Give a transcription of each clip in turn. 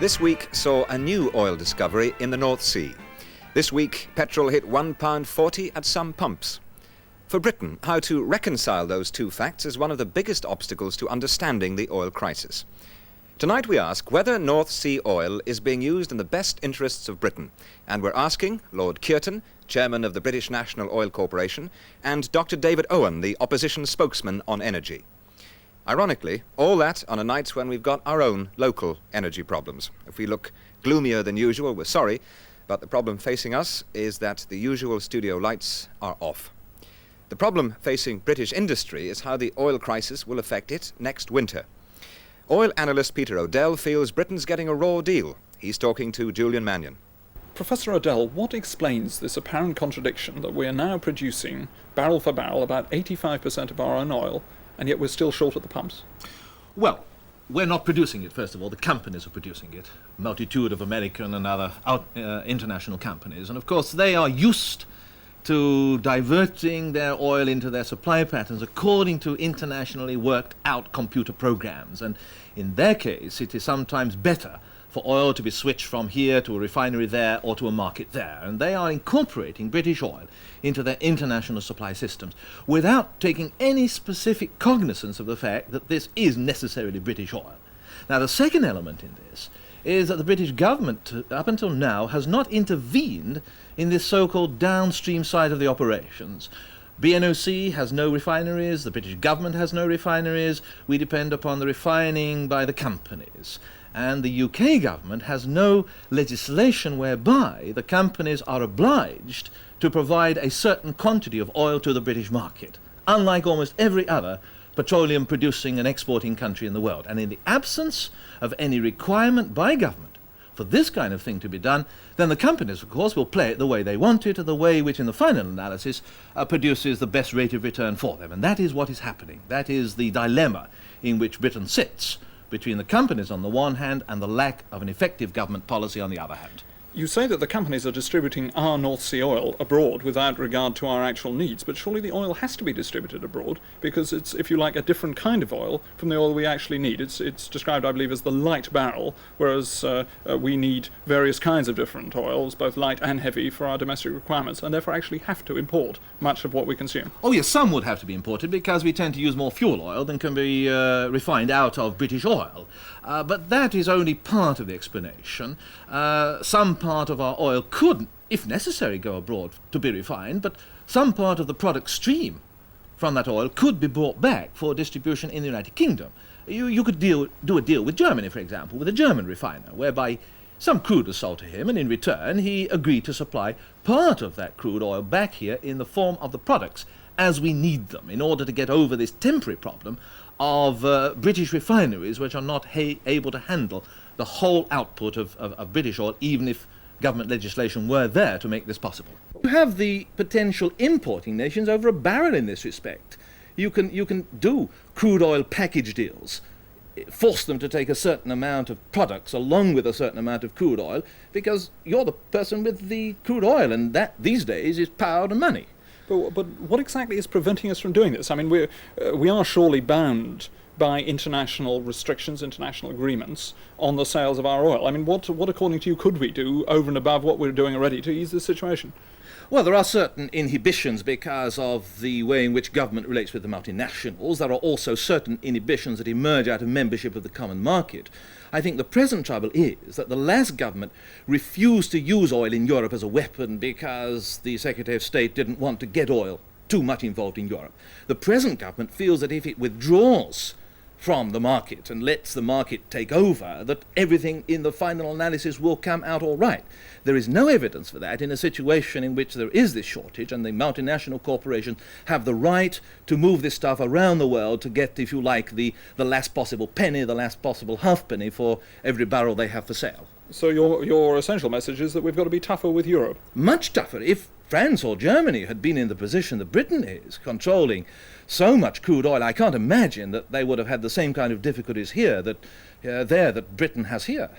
This week saw a new oil discovery in the North Sea. This week, petrol hit £1.40 at some pumps. For Britain, how to reconcile those two facts is one of the biggest obstacles to understanding the oil crisis. Tonight we ask whether North Sea oil is being used in the best interests of Britain, and we're asking Lord Kearton, chairman of the British National Oil Corporation, and Dr. David Owen, the opposition spokesman on energy. Ironically, all that on a night when we've got our own local energy problems. If we look gloomier than usual, we're sorry, but the problem facing us is that the usual studio lights are off. The problem facing British industry is how the oil crisis will affect it next winter. Oil analyst Peter Odell feels Britain's getting a raw deal. He's talking to Julian Manyon. Professor Odell, what explains this apparent contradiction that we are now producing, barrel for barrel, about 85% of our own oil, and yet we're still short at the pumps? Well, we're not producing it, first of all. The companies are producing it. Multitude of American and other international companies. And of course, they are used to diverting their oil into their supply patterns according to internationally worked out computer programs. And in their case, it is sometimes better for oil to be switched from here to a refinery there or to a market there. And they are incorporating British oil into their international supply systems without taking any specific cognizance of the fact that this is necessarily British oil. Now, the second element in this is that the British government, up until now, has not intervened in this so-called downstream side of the operations. BNOC has no refineries, the British government has no refineries, we depend upon the refining by the companies. And the UK government has no legislation whereby the companies are obliged to provide a certain quantity of oil to the British market, unlike almost every other petroleum producing and exporting country in the world. And in the absence of any requirement by government for this kind of thing to be done, then the companies, of course, will play it the way they want it, or the way which in the final analysis produces the best rate of return for them. And that is what is happening. That is the dilemma in which Britain sits, between the companies on the one hand and the lack of an effective government policy on the other hand. You say that the companies are distributing our North Sea oil abroad without regard to our actual needs, but surely the oil has to be distributed abroad because it's, if you like, a different kind of oil from the oil we actually need. It's described, I believe, as the light barrel, whereas we need various kinds of different oils, both light and heavy, for our domestic requirements, and therefore actually have to import much of what we consume. Oh yes, some would have to be imported because we tend to use more fuel oil than can be refined out of British oil. But that is only part of the explanation. Some part of our oil could, if necessary, go abroad to be refined, but some part of the product stream from that oil could be brought back for distribution in the United Kingdom. You could do a deal with Germany, for example, with a German refiner, whereby some crude was sold to him, and in return he agreed to supply part of that crude oil back here in the form of the products as we need them, in order to get over this temporary problem of British refineries which are not able to handle the whole output of British oil, even if government legislation were there to make this possible. You have the potential importing nations over a barrel in this respect. You can do crude oil package deals, force them to take a certain amount of products along with a certain amount of crude oil, because you're the person with the crude oil, and that these days is power and money. But what exactly is preventing us from doing this? I mean, we are surely bound by international restrictions, international agreements on the sales of our oil. I mean, what according to you, could we do over and above what we're doing already to ease the situation? Well, there are certain inhibitions because of the way in which government relates with the multinationals. There are also certain inhibitions that emerge out of membership of the common market. I think the present trouble is that the last government refused to use oil in Europe as a weapon because the Secretary of State didn't want to get oil too much involved in Europe. The present government feels that if it withdraws from the market and lets the market take over, that everything in the final analysis will come out all right. There is no evidence for that in a situation in which there is this shortage and the multinational corporations have the right to move this stuff around the world to get, if you like, the last possible penny, the last possible halfpenny for every barrel they have for sale. So your essential message is that we've got to be tougher with Europe? Much tougher. If France or Germany had been in the position that Britain is, controlling so much crude oil, I can't imagine that they would have had the same kind of difficulties here that Britain has here.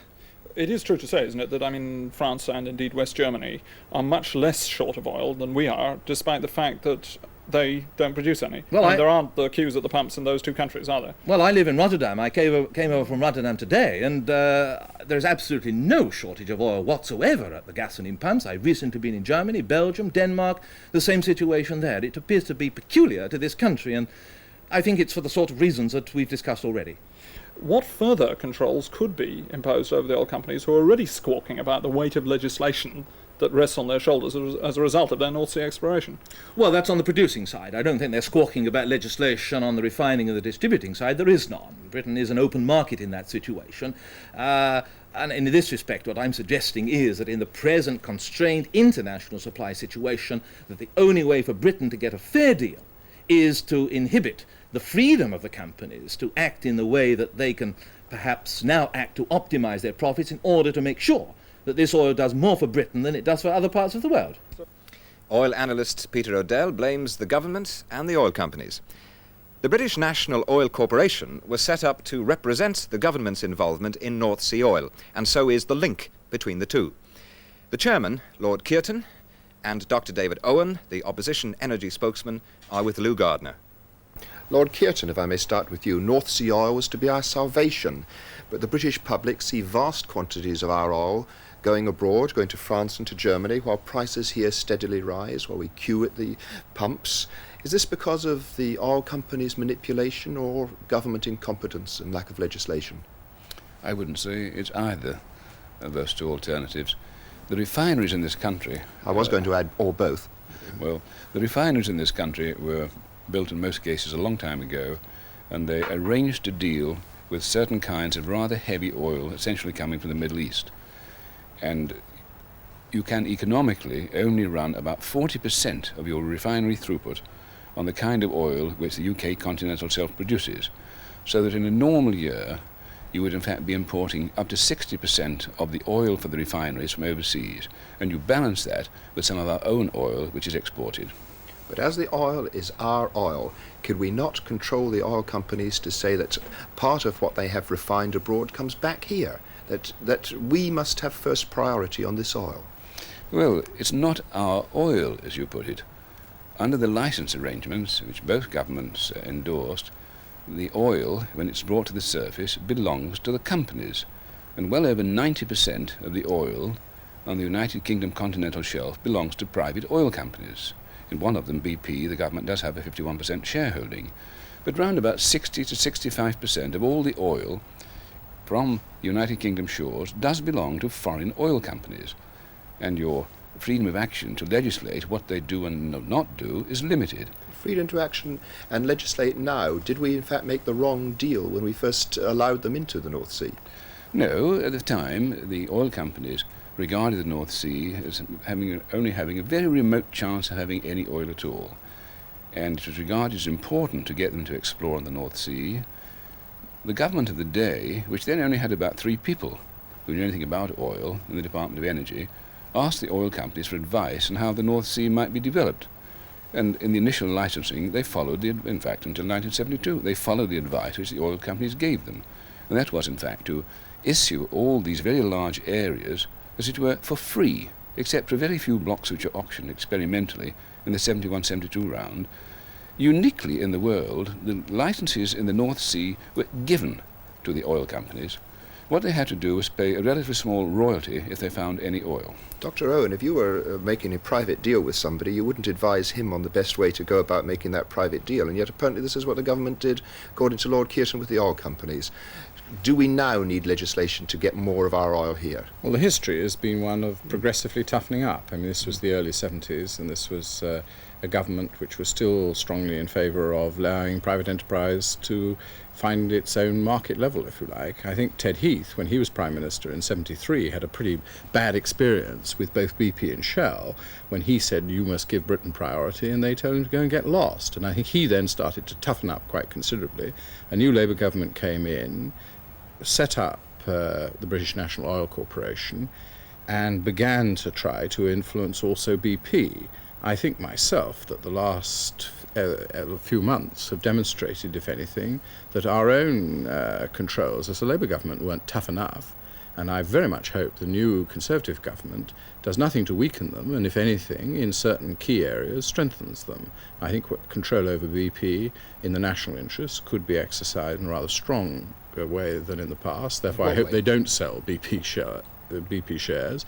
It is true to say, isn't it, that, I mean, France and indeed West Germany are much less short of oil than we are, despite the fact that they don't produce any. Well, and there aren't the queues at the pumps in those two countries, are there? Well, I live in Rotterdam. I came over from Rotterdam today, and there's absolutely no shortage of oil whatsoever at the gasoline pumps. I've recently been in Germany, Belgium, Denmark, the same situation there. It appears to be peculiar to this country, and I think it's for the sort of reasons that we've discussed already. What further controls could be imposed over the oil companies who are already squawking about the weight of legislation that rests on their shoulders as a result of their North Sea exploration? Well, that's on the producing side. I don't think they're squawking about legislation on the refining and the distributing side. There is none. Britain is an open market in that situation. And in this respect, what I'm suggesting is that in the present constrained international supply situation, that the only way for Britain to get a fair deal is to inhibit the freedom of the companies to act in the way that they can perhaps now act to optimize their profits in order to make sure that this oil does more for Britain than it does for other parts of the world. Oil analyst Peter Odell blames the government and the oil companies. The British National Oil Corporation was set up to represent the government's involvement in North Sea oil, and so is the link between the two. The chairman, Lord Kearton, and Dr. David Owen, the opposition energy spokesman, are with Lou Gardner. Lord Kearton, if I may start with you, North Sea oil was to be our salvation, but the British public see vast quantities of our oil going abroad, going to France and to Germany, while prices here steadily rise, while we queue at the pumps. Is this because of the oil companies' manipulation or government incompetence and lack of legislation? I wouldn't say it's either of those two alternatives. The refineries in this country... I was going to add, or both. Well, the refineries in this country were built in most cases a long time ago, and they arranged to deal with certain kinds of rather heavy oil, essentially coming from the Middle East. And you can economically only run about 40% of your refinery throughput on the kind of oil which the UK continental shelf produces, so that in a normal year you would in fact be importing up to 60% of the oil for the refineries from overseas, and you balance that with some of our own oil which is exported. But as the oil is our oil, could we not control the oil companies to say that part of what they have refined abroad comes back here, that we must have first priority on this oil? Well, it's not our oil, as you put it. Under the license arrangements, which both governments endorsed, the oil, when it's brought to the surface, belongs to the companies, and well over 90% of the oil on the United Kingdom continental shelf belongs to private oil companies. In one of them, BP, the government does have a 51% shareholding, but round about 60 to 65% of all the oil from United Kingdom shores does belong to foreign oil companies, and your freedom of action to legislate what they do and not do is limited. Freedom to action and legislate now. Did we in fact make the wrong deal when we first allowed them into the North Sea? No, at the time the oil companies regarded the North Sea as only having a very remote chance of having any oil at all, and it was regarded as important to get them to explore in the North Sea. The government of the day, which then only had about 3 people who knew anything about oil in the Department of Energy, asked the oil companies for advice on how the North Sea might be developed. And in the initial licensing, they followed in fact, until 1972, they followed the advice which the oil companies gave them. And that was, in fact, to issue all these very large areas, as it were, for free, except for very few blocks which are auctioned experimentally in the 71-72 round. Uniquely in the world, the licenses in the North Sea were given to the oil companies. What they had to do was pay a relatively small royalty if they found any oil. Dr. Owen, if you were making a private deal with somebody, you wouldn't advise him on the best way to go about making that private deal, and yet apparently this is what the government did, according to Lord Kearton, with the oil companies. Do we now need legislation to get more of our oil here? Well, the history has been one of progressively toughening up. I mean, this was the early 70s, and this was a government which was still strongly in favour of allowing private enterprise to find its own market level, if you like. I think Ted Heath, when he was Prime Minister in 73, had a pretty bad experience with both BP and Shell when he said, you must give Britain priority, and they told him to go and get lost. And I think he then started to toughen up quite considerably. A new Labour government came in, set up the British National Oil Corporation, and began to try to influence also BP. I think myself that the last few months have demonstrated, if anything, that our own controls as a Labour government weren't tough enough, And I very much hope the new Conservative government does nothing to weaken them, and if anything, in certain key areas, strengthens them. I think what control over BP in the national interest could be exercised in a rather strong way than in the past. Therefore, I hope they don't sell BP shares.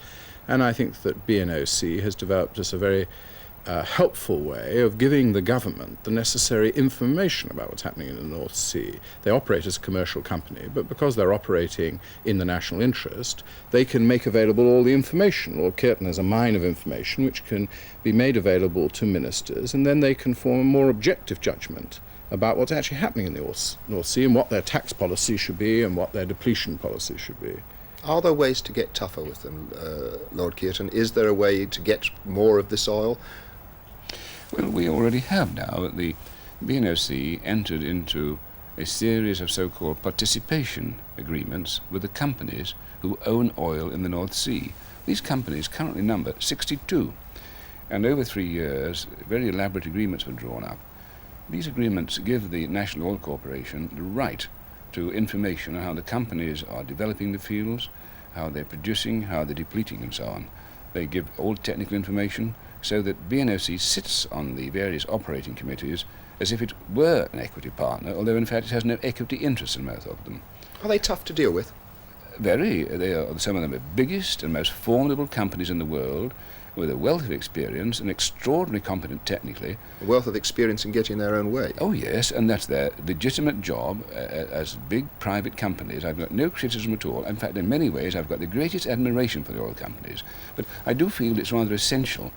And I think that BNOC has developed as a very helpful way of giving the government the necessary information about what's happening in the North Sea. They operate as a commercial company, but because they're operating in the national interest, they can make available all the information. Lord Kearton has a mine of information which can be made available to ministers, and then they can form a more objective judgment about what's actually happening in the North Sea and what their tax policy should be and what their depletion policy should be. Are there ways to get tougher with them, Lord Kearton? Is there a way to get more of this oil? Well, we already have now. The BNOC entered into a series of so-called participation agreements with the companies who own oil in the North Sea. These companies currently number 62, and over 3 years, very elaborate agreements were drawn up. These agreements give the National Oil Corporation the right to information on how the companies are developing the fields, how they're producing, how they're depleting, and so on. They give all technical information so that BNOC sits on the various operating committees as if it were an equity partner, although in fact it has no equity interest in most of them. Are they tough to deal with? Very. They are, some of them are biggest and most formidable companies in the world, with a wealth of experience and extraordinarily competent technically. A wealth of experience in getting their own way. Oh yes, and that's their legitimate job as big private companies. I've got no criticism at all. In fact, in many ways, I've got the greatest admiration for the oil companies. But I do feel it's rather essential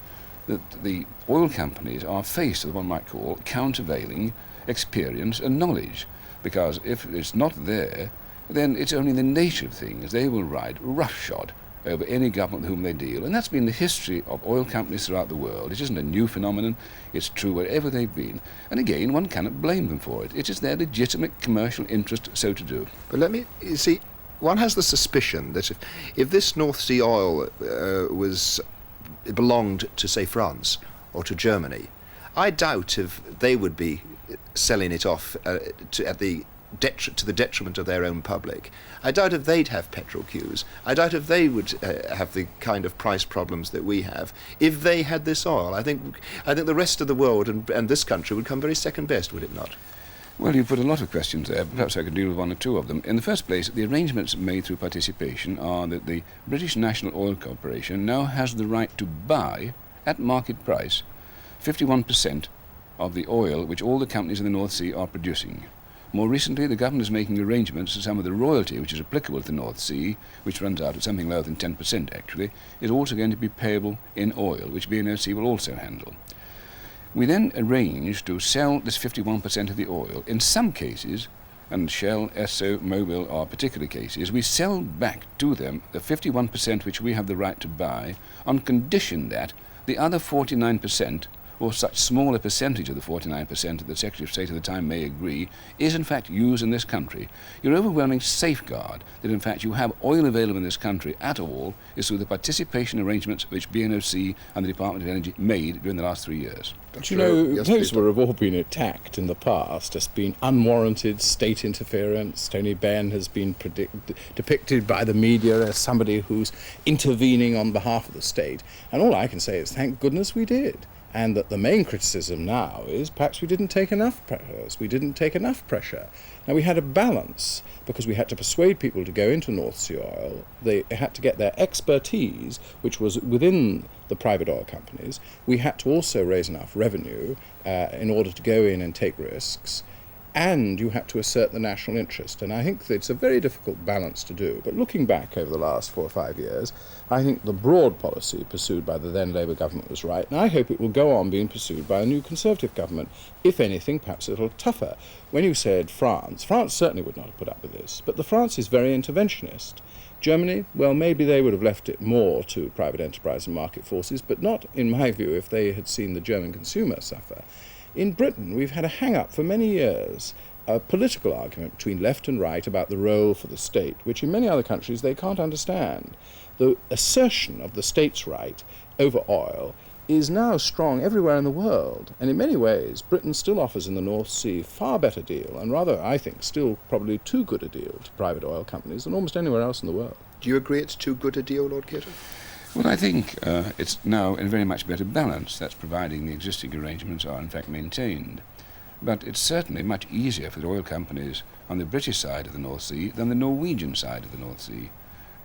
that the oil companies are faced with what one might call countervailing experience and knowledge, because if it's not there, then it's only the nature of things. They will ride roughshod over any government with whom they deal, and that's been the history of oil companies throughout the world. It isn't a new phenomenon. It's true wherever they've been, and again, one cannot blame them for it. It is their legitimate commercial interest so to do. But you see, one has the suspicion that if this North Sea oil belonged to, say, France or to Germany, I doubt if they would be selling it off to the detriment of their own public. I doubt if they'd have petrol queues. I doubt if they would have the kind of price problems that we have if they had this oil. I think the rest of the world and this country would come very second best, would it not? Well, you put a lot of questions there. Perhaps I could deal with one or two of them. In the first place, the arrangements made through participation are that the British National Oil Corporation now has the right to buy, at market price, 51% of the oil which all the companies in the North Sea are producing. More recently, the government is making arrangements that some of the royalty which is applicable to the North Sea, which runs out at something lower than 10% actually, is also going to be payable in oil, which BNOC will also handle. We then arrange to sell this 51% of the oil. In some cases, and Shell, Esso, Mobil are particular cases, we sell back to them the 51% which we have the right to buy on condition that the other 49%, or such smaller percentage of the 49% that the Secretary of State at the time may agree, is in fact used in this country. Your overwhelming safeguard that in fact you have oil available in this country at all is through the participation arrangements which BNOC and the Department of Energy made during the last 3 years. But you know, those have all been attacked in the past as being unwarranted state interference. Tony Benn has been depicted by the media as somebody who's intervening on behalf of the state. And all I can say is thank goodness we did. And that the main criticism now is perhaps we didn't take enough pressure. Now, we had a balance because we had to persuade people to go into North Sea oil. They had to get their expertise, which was within the private oil companies. We had to also raise enough revenue in order to go in and take risks. And you had to assert the national interest. And I think that it's a very difficult balance to do. But looking back over the last 4 or 5 years, I think the broad policy pursued by the then Labour government was right. And I hope it will go on being pursued by a new Conservative government. If anything, perhaps a little tougher. When you said France certainly would not have put up with this. But France is very interventionist. Germany, well, maybe they would have left it more to private enterprise and market forces, but not, in my view, if they had seen the German consumer suffer. In Britain, we've had a hang-up for many years, a political argument between left and right about the role for the state, which in many other countries they can't understand. The assertion of the state's right over oil is now strong everywhere in the world, and in many ways Britain still offers in the North Sea a far better deal, and rather, I think, still probably too good a deal to private oil companies than almost anywhere else in the world. Do you agree it's too good a deal, Lord Kearton? Well, I think it's now in a very much better balance. That's providing the existing arrangements are in fact maintained. But it's certainly much easier for the oil companies on the British side of the North Sea than the Norwegian side of the North Sea.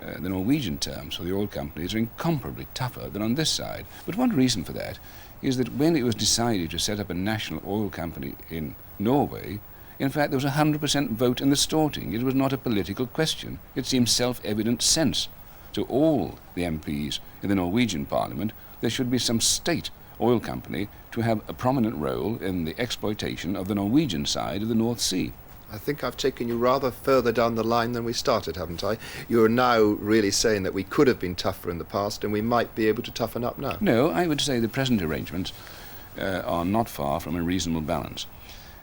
The Norwegian terms for the oil companies are incomparably tougher than on this side. But one reason for that is that when it was decided to set up a national oil company in Norway, in fact there was a 100% vote in the Storting. It was not a political question. It seemed self-evident sense to all the MPs in the Norwegian Parliament there should be some state oil company to have a prominent role in the exploitation of the Norwegian side of the North Sea. I think I've taken you rather further down the line than we started, haven't I? You're now really saying that we could have been tougher in the past and we might be able to toughen up now. No, I would say the present arrangements are not far from a reasonable balance.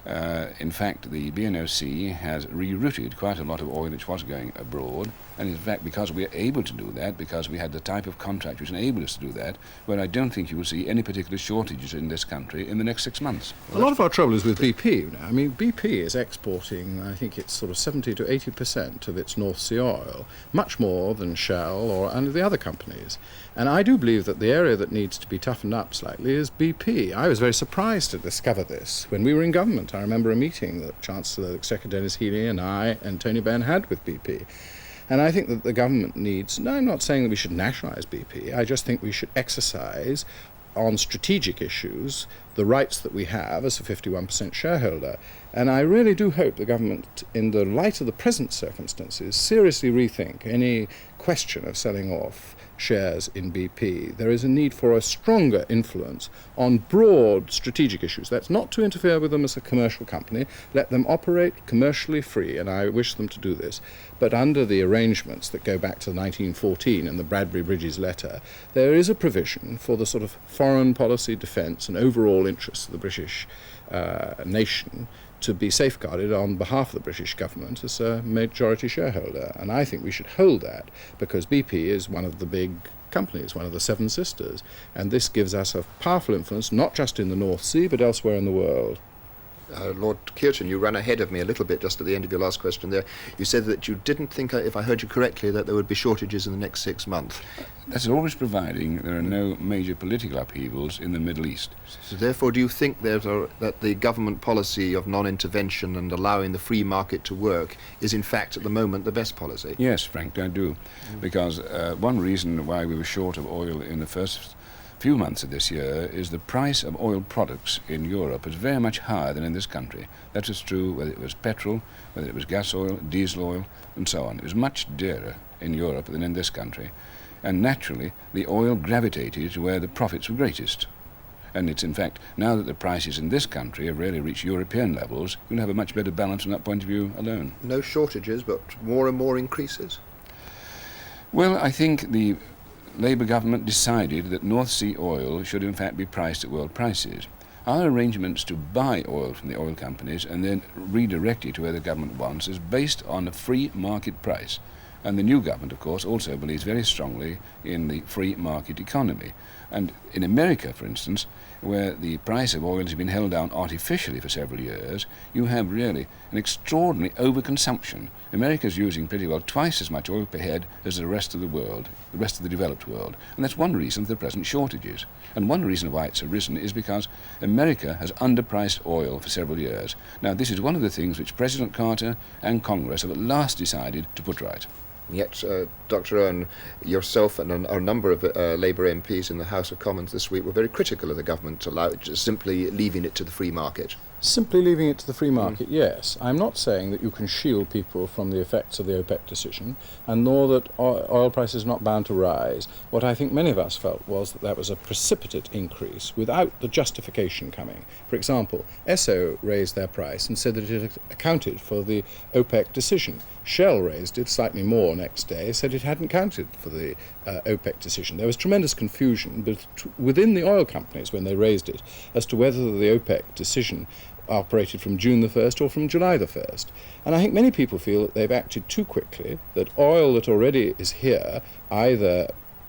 In fact, the BNOC has rerouted quite a lot of oil which was going abroad, and in fact because we are able to do that, because we had the type of contract which enabled us to do that, well, I don't think you will see any particular shortages in this country in the next 6 months. A lot of our trouble is with BP now. I mean, BP is exporting, I think it's sort of 70 to 80% of its North Sea oil, much more than Shell or any of the other companies. And I do believe that the area that needs to be toughened up slightly is BP. I was very surprised to discover this when we were in government. I remember a meeting that Chancellor of the Exchequer Denis Tuohy and I and Tony Benn had with BP. And I think that the government needs, no, I'm not saying that we should nationalise BP, I just think we should exercise on strategic issues the rights that we have as a 51% shareholder. And I really do hope the government, in the light of the present circumstances, seriously rethink any question of selling off shares in BP. There is a need for a stronger influence on broad strategic issues. That's not to interfere with them as a commercial company. Let them operate commercially free, and I wish them to do this. But under the arrangements that go back to 1914 in the Bradbury Bridges letter, there is a provision for the sort of foreign policy, defence and overall interests of the British nation to be safeguarded on behalf of the British government as a majority shareholder. And I think we should hold that because BP is one of the big companies, one of the Seven Sisters, and this gives us a powerful influence not just in the North Sea but elsewhere in the world. Lord Kearton, you ran ahead of me a little bit just at the end of your last question there. You said that you didn't think, if I heard you correctly, that there would be shortages in the next 6 months. That's always providing there are no major political upheavals in the Middle East. So therefore, do you think that the government policy of non-intervention and allowing the free market to work is in fact at the moment the best policy? Yes, Frank, I do. Because one reason why we were short of oil in the first few months of this year is the price of oil products in Europe is very much higher than in this country. That is true whether it was petrol, whether it was gas oil, diesel oil, and so on. It was much dearer in Europe than in this country. And naturally, the oil gravitated to where the profits were greatest. And it's in fact, now that the prices in this country have really reached European levels, you'll have a much better balance from that point of view alone. No shortages, but more and more increases? Well, I think the Labour government decided that North Sea oil should in fact be priced at world prices. Our arrangements to buy oil from the oil companies and then redirect it to where the government wants is based on a free market price. And the new government, of course, also believes very strongly in the free market economy. And in America, for instance, where the price of oil has been held down artificially for several years, you have really an extraordinary overconsumption. America's using pretty well twice as much oil per head as the rest of the world, the rest of the developed world. And that's one reason for the present shortages. And one reason why it's arisen is because America has underpriced oil for several years. Now, this is one of the things which President Carter and Congress have at last decided to put right. Yet, Dr. Owen, yourself and a number of Labour MPs in the House of Commons this week were very critical of the government just simply leaving it to the free market. Simply leaving it to the free market, yes. I'm not saying that you can shield people from the effects of the OPEC decision, and nor that oil prices are not bound to rise. What I think many of us felt was that that was a precipitate increase without the justification coming. For example, Esso raised their price and said that it had accounted for the OPEC decision. Shell raised it slightly more next day, said it hadn't counted for the OPEC decision. There was tremendous confusion within the oil companies when they raised it as to whether the OPEC decision operated from June the 1st or from July the 1st. And I think many people feel that they've acted too quickly, that oil that already is here, either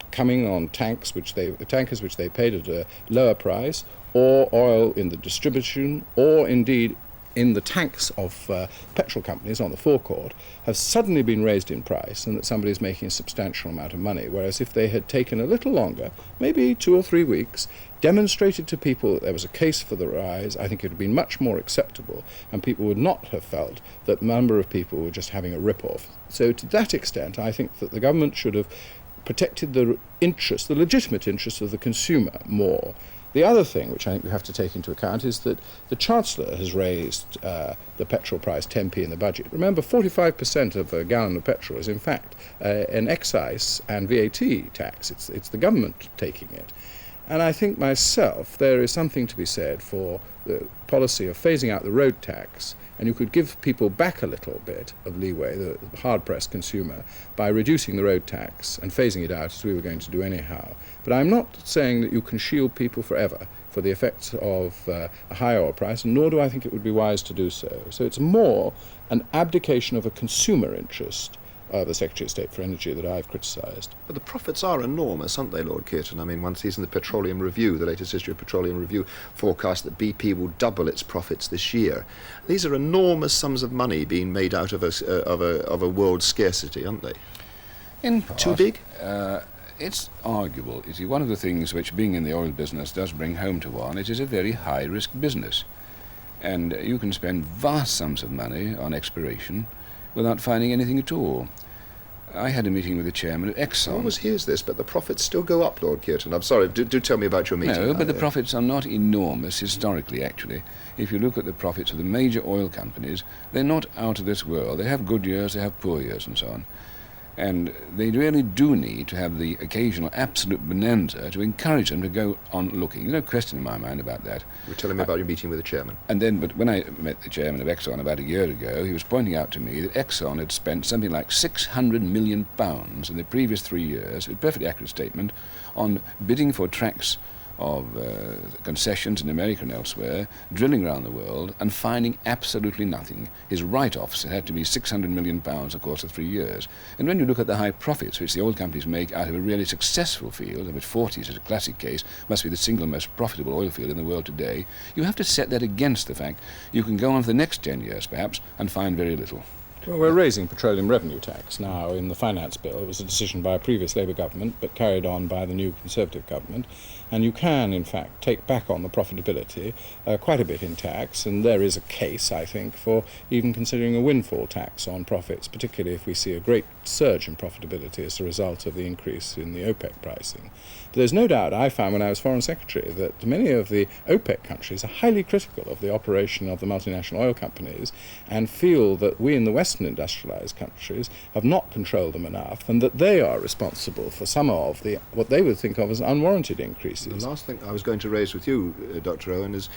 coming on tankers which they paid at a lower price, or oil in the distribution, or indeed in the tanks of petrol companies on the forecourt have suddenly been raised in price and that somebody's making a substantial amount of money, whereas if they had taken a little longer, maybe 2 or 3 weeks, demonstrated to people that there was a case for the rise, I think it would have been much more acceptable and people would not have felt that a number of people were just having a rip-off. So to that extent, I think that the government should have protected the interest, the legitimate interest of the consumer more. The other thing which I think we have to take into account is that the Chancellor has raised the petrol price 10p in the budget. Remember, 45% of a gallon of petrol is in fact an excise and VAT tax. It's the government taking it. And I think myself there is something to be said for the policy of phasing out the road tax, and you could give people back a little bit of leeway, the hard-pressed consumer, by reducing the road tax and phasing it out as we were going to do anyhow. But I'm not saying that you can shield people forever for the effects of a high oil price, nor do I think it would be wise to do so. So it's more an abdication of a consumer interest the Secretary of State for Energy that I've criticised. But the profits are enormous, aren't they, Lord Kearton? I mean, one sees in the Petroleum Review, the latest issue of Petroleum Review, forecast that BP will double its profits this year. These are enormous sums of money being made out of a world scarcity, aren't they? In part, too big? It's arguable. You see, one of the things which being in the oil business does bring home to one, it is a very high-risk business. And you can spend vast sums of money on exploration without finding anything at all. I had a meeting with the chairman of Exxon. I always hears this, but the profits still go up, Lord Kearton. I'm sorry, do tell me about your meeting. No, but the profits are not enormous historically, actually. If you look at the profits of the major oil companies, they're not out of this world. They have good years, they have poor years, and so on. And they really do need to have the occasional absolute bonanza to encourage them to go on looking. There's no question in my mind about that. You were telling me about your meeting with the chairman. But when I met the chairman of Exxon about a year ago, he was pointing out to me that Exxon had spent something like £600 million in the previous 3 years, a perfectly accurate statement, on bidding for tracts of concessions in America and elsewhere, drilling around the world and finding absolutely nothing. His write-offs had to be £600 million, of course, of 3 years. And when you look at the high profits which the oil companies make out of a really successful field, of which Forties is a classic case, must be the single most profitable oil field in the world today, you have to set that against the fact you can go on for the next 10 years, perhaps, and find very little. Well, we're raising petroleum revenue tax now in the finance bill. It was a decision by a previous Labour government, but carried on by the new Conservative government. And you can, in fact, take back on the profitability quite a bit in tax, and there is a case, I think, for even considering a windfall tax on profits, particularly if we see a great surge in profitability as a result of the increase in the OPEC pricing. But there's no doubt, I found when I was Foreign Secretary, that many of the OPEC countries are highly critical of the operation of the multinational oil companies and feel that we in the Western industrialized countries have not controlled them enough, and that they are responsible for some of the what they would think of as unwarranted increases. The last thing I was going to raise with you, Dr. Owen, is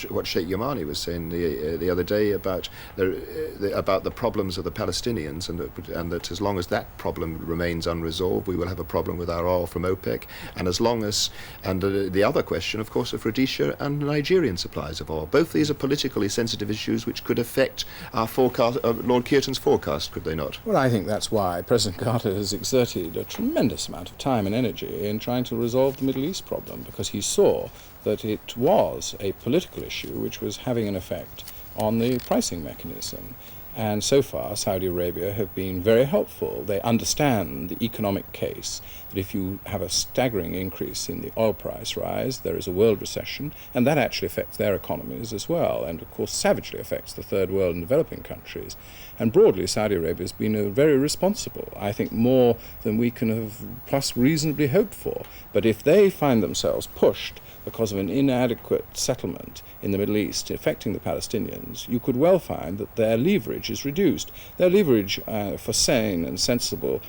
what Sheikh Yamani was saying the other day about the problems of the Palestinians, and that as long as that problem remains unresolved, we will have a problem with our oil from OPEC, and as long as the other question, of course, of Rhodesia and Nigerian supplies of oil. Both these are politically sensitive issues which could affect our forecast, Lord Kearton's forecast, could they not? Well, I think that's why President Carter has exerted a tremendous amount of time and energy in trying to resolve the Middle East problem, because he saw that it was a political issue which was having an effect on the pricing mechanism. And so far, Saudi Arabia have been very helpful. They understand the economic case, that if you have a staggering increase in the oil price rise, there is a world recession, and that actually affects their economies as well, and of course savagely affects the third world and developing countries. And broadly, Saudi Arabia has been very responsible, I think more than we can have plus reasonably hoped for. But if they find themselves pushed because of an inadequate settlement in the Middle East affecting the Palestinians, you could well find that their leverage is reduced. Their leverage for sane and sensible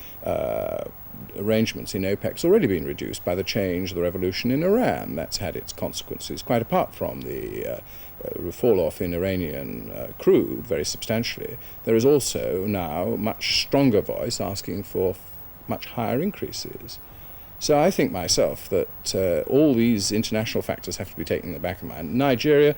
arrangements in OPEC has already been reduced by the revolution in Iran. That's had its consequences, quite apart from the fall-off in Iranian crude very substantially. There is also now a much stronger voice asking for much higher increases. So I think myself that all these international factors have to be taken in the back of mind. Nigeria,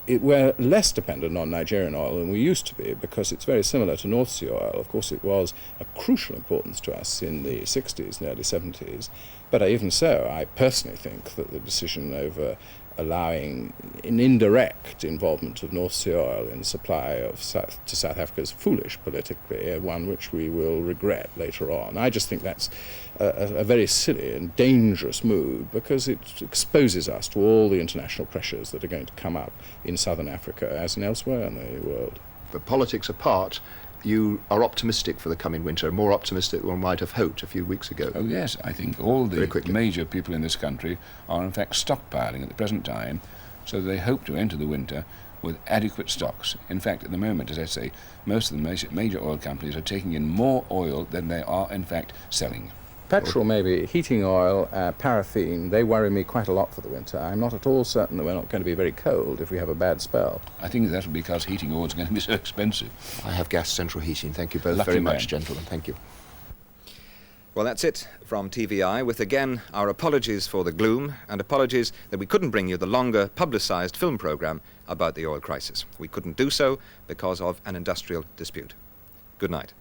we're less dependent on Nigerian oil than we used to be, because it's very similar to North Sea oil. Of course, it was of crucial importance to us in the 60s and early 70s. But even so, I personally think that the decision over allowing an indirect involvement of North Sea oil in the supply of to South Africa is foolish politically, one which we will regret later on. I just think that's a very silly and dangerous move, because it exposes us to all the international pressures that are going to come up in southern Africa as in elsewhere in the world. But politics apart, you are optimistic for the coming winter, more optimistic than one might have hoped a few weeks ago. Oh yes, I think all the major people in this country are in fact stockpiling at the present time, so they hope to enter the winter with adequate stocks. In fact, at the moment, as I say, most of the major oil companies are taking in more oil than they are in fact selling. Petrol, maybe, heating oil, paraffin, they worry me quite a lot for the winter. I'm not at all certain that we're not going to be very cold if we have a bad spell. I think that'll be because heating oil is going to be so expensive. I have gas central heating. Thank you both very much, gentlemen. Thank you. Well, that's it from TVI, with again our apologies for the gloom and apologies that we couldn't bring you the longer publicised film programme about the oil crisis. We couldn't do so because of an industrial dispute. Good night.